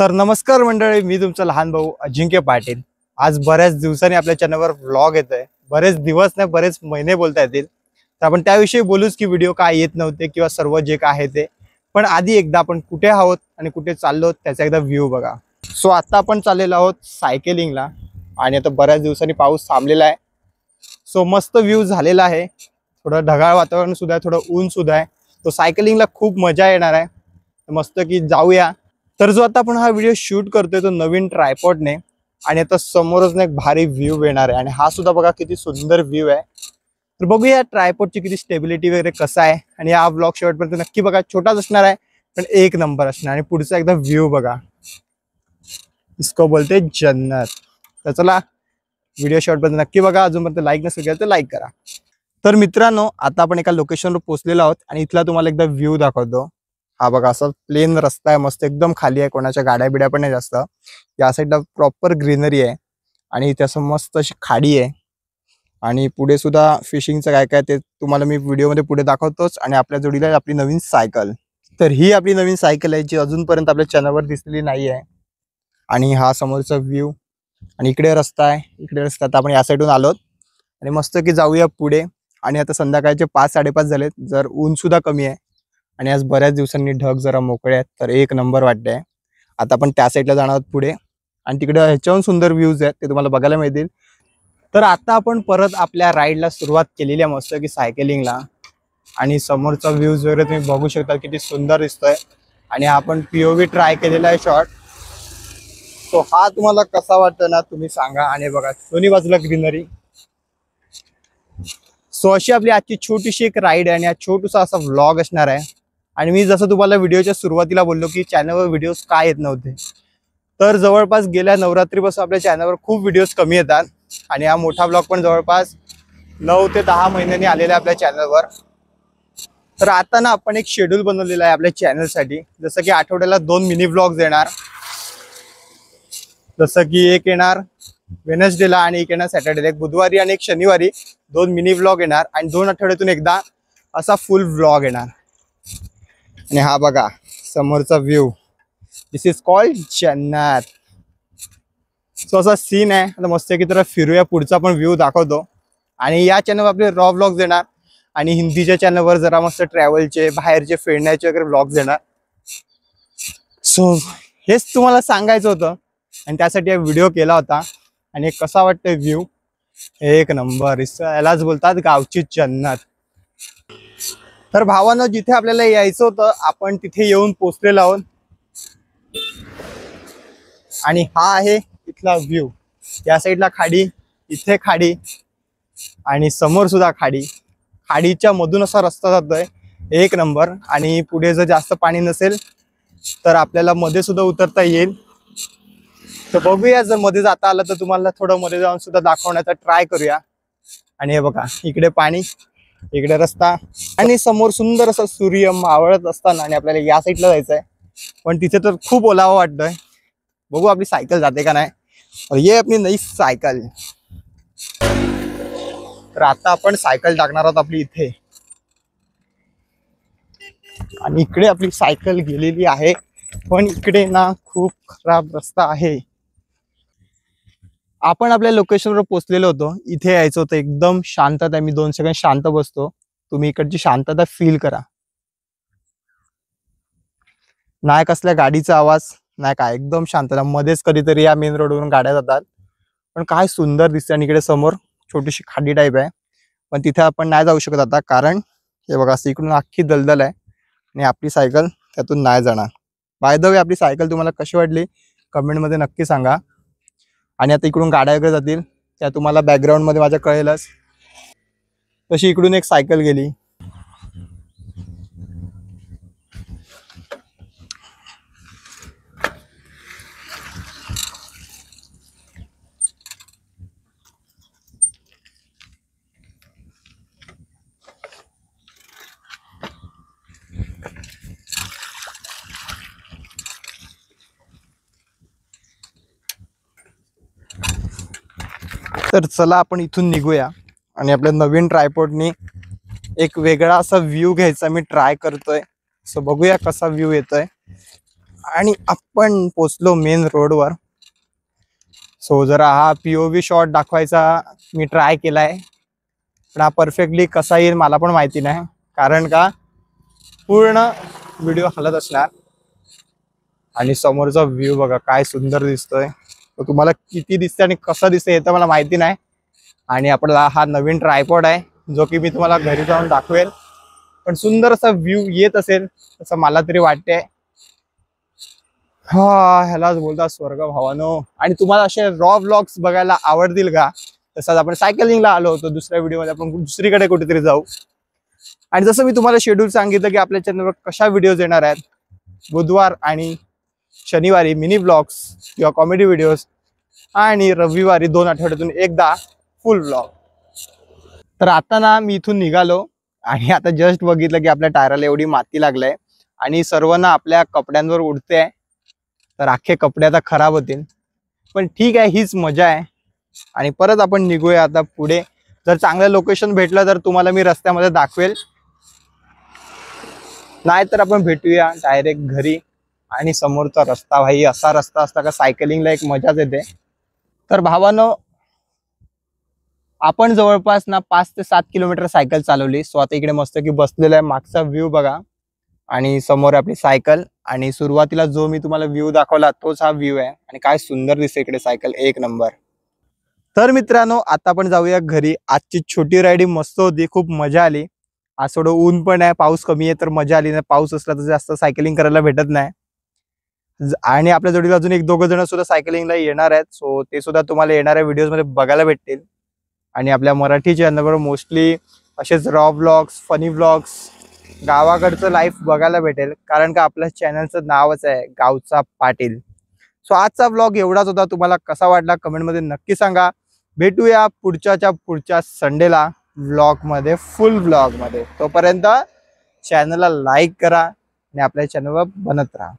तर नमस्कार मंडळी, मी तुमचा लहान भाऊ अजिंक्य पाटील। आज बऱ्याच दिवसांनी आपल्या चॅनलवर व्लॉग येतोय। बरेच दिवस नाही, बरेच महिने बोलता येतील, तर आपण त्याविषयी बोलूच की व्हिडिओ काय येत नव्हते किंवा सर्व जे काय आहे ते। पण आधी एकदा आपण कुठे आहोत आणि कुठे चाललो त्याचा एकदा व्ह्यू बघा। सो आता आपण चाललेलो आहोत सायकलिंगला आणि आता बऱ्याच दिवसांनी पाऊस थांबलेला आहे। सो मस्त व्ह्यू झालेला आहे, थोडं ढगाळ वातावरण सुद्धा आहे, थोडं ऊन सुद्धा आहे। तो सायकलिंगला खूप मजा येणार आहे, मस्त की जाऊया। तर जो आता आपण हा व्हिडिओ शूट करतोय तो नवीन ट्रायपॉडने, आणि आता समोरच एक भारी व्ह्यू येणार आहे। आणि हा सुद्धा बघा किती सुंदर व्ह्यू आहे। तर बघूया ट्रायपॉडची किती स्टेबिलिटी वगैरे कसं आहे। आणि हा व्लॉग शेवटपर्यंत नक्की बघा, छोटाच असणार आहे पण एक नंबर असणार। आणि पुढचा एकदा व्ह्यू बघा, इसको बोलते जन्नत। तर चला व्हिडिओ शेवटपर्यंत नक्की बघा, अजूनपर्यंत लाईक नसेल केलं तर लाईक करा। तर मित्रांनो, आता आपण एका लोकेशनवर पोहोचलेलो आहोत आणि इथला तुम्हाला एकदा व्ह्यू दाखवतो। हा बघा, असा प्लेन रस्ता आहे, मस्त एकदम खाली आहे, कोणाच्या गाड्या बिड्या पण नाही जास्त। या साईडला प्रॉपर ग्रीनरी आहे आणि इथे असं मस्त अशी खाडी आहे। आणि पुढे सुद्धा फिशिंगचं काय काय ते तुम्हाला मी व्हिडिओमध्ये पुढे दाखवतोच। आणि आपल्या जोडीला आपली नवीन सायकल, तर ही आपली नवीन सायकल आहे जी अजूनपर्यंत आपल्या चॅनलवर दिसलेली नाही आहे। आणि हा समोरचा व्ह्यू, आणि इकडे रस्ता आहे, इकडे रस्ता। आता आपण या साईडून आलोत आणि मस्त की जाऊया पुढे। आणि आता संध्याकाळचे 5-5:30 झालेत, जर ऊन सुद्धा कमी आहे आणि आज बऱ्याच दिवसांनी ढग जरा मोकळे आहेत, तर एक नंबर वाटतंय। आता आपण त्या साईडला जाणार आहोत पुढे, आणि तिकडे ह्याच्याहून सुंदर व्ह्यूज आहेत ते तुम्हाला बघायला मिळतील। तर आता आपण परत आपल्या राईडला सुरुवात केलेली आहे, मस्त की सायकलिंगला। आणि समोरचा व्ह्यूज वगैरे तुम्ही बघू शकता, किती सुंदर दिसतोय। आणि आपण POV ट्राय केलेला आहे शॉट, तो हा तुम्हाला कसा वाटतो ना तुम्ही सांगा। आणि बघा दोन्ही बाजूला ग्रीनरी। सो अशी आपली आजची छोटीशी एक राईड आहे आणि हा छोटूसा असा व्लॉग असणार आहे। आणि मी जसं तुम्हाला व्हिडिओच्या सुरुवातीला बोललो की चॅनलवर व्हिडिओज काय येत नव्हते, तर जवळपास गेल्या नवरात्रीपासून आपल्या चॅनलवर खूप व्हिडिओज कमी येतात। आणि हा मोठा व्लॉग पण जवळपास 9 ते 10 महिन्यांनी आलेला आहे आपल्या चॅनलवर। तर आता ना आपण एक शेड्यूल बनवलेला आहे आपल्या चॅनलसाठी, जसं की आठवड्याला 2 मिनी व्लॉग्स येणार। जसं की एक येणार वेनसडेला आणि एक येणार सॅटर्डेला, एक बुधवारी आणि एक शनिवारी 2 मिनी व्लॉग येणार। आणि 2 आठवड्यातून एकदा असा फुल व्लॉग येणार। आणि हा बघा समोरचा व्ह्यू, दिस इज कॉल्ड जन्नत। सो असा सीन आहे। आता मस्त की तर फिरूया, पुढचा पण व्ह्यू दाखवतो। आणि या चॅनलवर आपले रॉ व्लॉग्स येणार, आणि हिंदीच्या चॅनलवर जरा मस्त ट्रॅव्हलचे, बाहेरचे, फिरण्याचे वगैरे व्लॉग्स येणार। सो हेच तुम्हाला सांगायचं होतं आणि त्यासाठी हा व्हिडिओ केला होता। आणि कसा वाटतोय व्ह्यू? एक नंबर, यालाच बोलतात गावची जन्नत। तर भावांनो, जिथे आपल्याला यायचं होतं आपण तिथे येऊन पोहोचलेलो आहोत। आणि हा आहे इथला व्ह्यू। या साईडला खाडी, इथे खाडी, आणि समोर सुद्धा खाडी। खाडीच्या मधून असा रस्ता जातोय, एक नंबर। आणि पुढे जर जास्त पाणी नसेल तर आपल्याला मध्ये सुद्धा उतरता येईल। तर बघूया, जर मध्ये जाता आलं तर तुम्हाला थोडं मध्ये जाऊन सुद्धा दाखवण्याचा ट्राय करूया। आणि हे बघा, इकडे पाणी, इकडे रस्ता, आणि समोर सुंदर असं सूर्य मावळत असताना। आणि आपल्याला या साईडला जायचं आहे, पण तिथे तर खूप ओलावा वाटतोय। बघू आपली सायकल जाते का नाही। और ये अपनी नई सायकल। तर आता आपण सायकल टाकणार आहोत आपली इथे, आणि इकडे आपली सायकल गेलेली आहे, पण इकडे ना खूप खराब रस्ता आहे। आपण आपल्या लोकेशनवर पोहोचलेलो होतो, इथे यायचं होतं, एकदम शांतता आहे। मी 2 सेकंड शांत बसतो, तुम्ही इकडची शांतता फील करा। नाही कसल्या गाडीचा आवाज, नाही काय, एकदम शांतता। मध्येच कधीतरी या मेन रोडवरून गाड्या जातात, पण काय सुंदर दिसते। आणि इकडे समोर छोटीशी खाडी टाईप आहे, पण तिथे आपण नाही जाऊ शकत आता, कारण हे बघा इकडून अख्खी दलदल आहे आणि आपली सायकल त्यातून नाही जाणार। बाय द वे, आपली सायकल तुम्हाला कशी वाटली कमेंटमध्ये नक्की सांगा। आणि आता इकडून गाड्या वगैरे जातील, त्या तुम्हाला बॅकग्राऊंडमध्ये माझ्या कळेलच। तशी इकडून एक सायकल गेली। तर चला आपण इथून निघूया, आणि आपल्या नवीन ट्रायपॉडनी एक वेगळा असा व्ह्यू घ्यायचा मी ट्राय करतोय। सो बघूया कसा व्ह्यू येतोय। आणि आपण पोचलो मेन रोडवर. सो जरा हा POV शॉट दाखवायचा मी ट्राय केलाय, पण हा परफेक्टली कसा येईल मला पण माहिती नाही, कारण का पूर्ण व्हिडिओ हलत असणार. आणि समोरचा व्ह्यू बघा काय सुंदर दिसतोय. तो तुम्हाला किती दिसतंय आणि कसं दिसतंय हे तर मला माहिती नाही. आणि आपला हा नवीन ट्रायपॉड आहे जो की मी तुम्हाला घरी जाऊन दाखवेल, पण सुंदर असा व्ह्यू येत असेल असं मला तरी वाटतंय. हा, ह्यालाच बोलतात स्वर्ग भावानो. आणि तुम्हाला असे रॉ व्लॉग्स बघायला आवडतील का? तसंच आपण सायकलिंगला आलो होतो, दुसऱ्या व्हिडिओमध्ये आपण दुसरीकडे कुठेतरी जाऊ. आणि जसं मी तुम्हाला शेड्यूल सांगितलं की आपल्या चॅनलवर कशा व्हिडिओज येणार आहेत, बुधवार आणि शनिवारी मिनी व्लॉग्स किंवा कॉमेडी व्हिडिओज, आणि रविवारी 2 आठवड्यातून एकदा फुल व्लॉग. तर आता ना मी इथून निघालो आणि आता जस्ट बघितलं की आपल्या टायराला एवढी माती लागलाय आणि सर्व ना आपल्या कपड्यांवर उडते, तर अख्खे कपडे आता खराब होतील. पण ठीक आहे, हीच मजा आहे. आणि परत आपण निघूया आता पुढे. जर चांगलं लोकेशन भेटलं तर तुम्हाला मी रस्त्यामध्ये दाखवेल, नाही तर आपण भेटूया डायरेक्ट घरी. आणि समोरचा रस्ता भाई असा रस्ता असता का सायकलिंगला एक मजाच येते. तर भावानो, आपण जवळपास ना 5 ते 7 किलोमीटर सायकल चालवली. सो आता इकडे मस्त की बसलेला आहे, मागचा व्ह्यू बघा आणि समोर आपली सायकल. आणि सुरुवातीला जो मी तुम्हाला व्ह्यू दाखवला तोच हा व्ह्यू आहे. आणि काय सुंदर दिसते इकडे सायकल, एक नंबर. तर मित्रांनो, आता आपण जाऊया घरी. आजची छोटी रायडिंग मस्त होती, खूप मजा आली. आज थोडं ऊन पण आहे, पाऊस कमी आहे, तर मजा आली. नाही पाऊस असला तर जास्त सायकलिंग करायला भेटत नाही. आणि आपल्या जोडीला अजून 1-2 जण सुद्धा सायकलिंगला येणार आहेत, सो ते सुद्धा तुम्हाला येणाऱ्या व्हिडिओज मध्ये बघायला भेटतील. आणि आपल्या मराठी चॅनलवर मोस्टली असेच रॉ व्लॉग्स, फनी व्लॉग्स, गावाकडचं लाईफ बघायला भेटेल, कारण का आपल्या चॅनलचं नावच आहे गावचा पाटील. सो आजचा व्लॉग एवढाच होता. तुम्हाला कसा वाटला कमेंटमध्ये नक्की सांगा. भेटूया पुढच्या संडेला व्लॉगमध्ये, फुल व्लॉगमध्ये. तोपर्यंत चॅनलला लाईक करा आणि आपल्या चॅनलवर बनत राहा.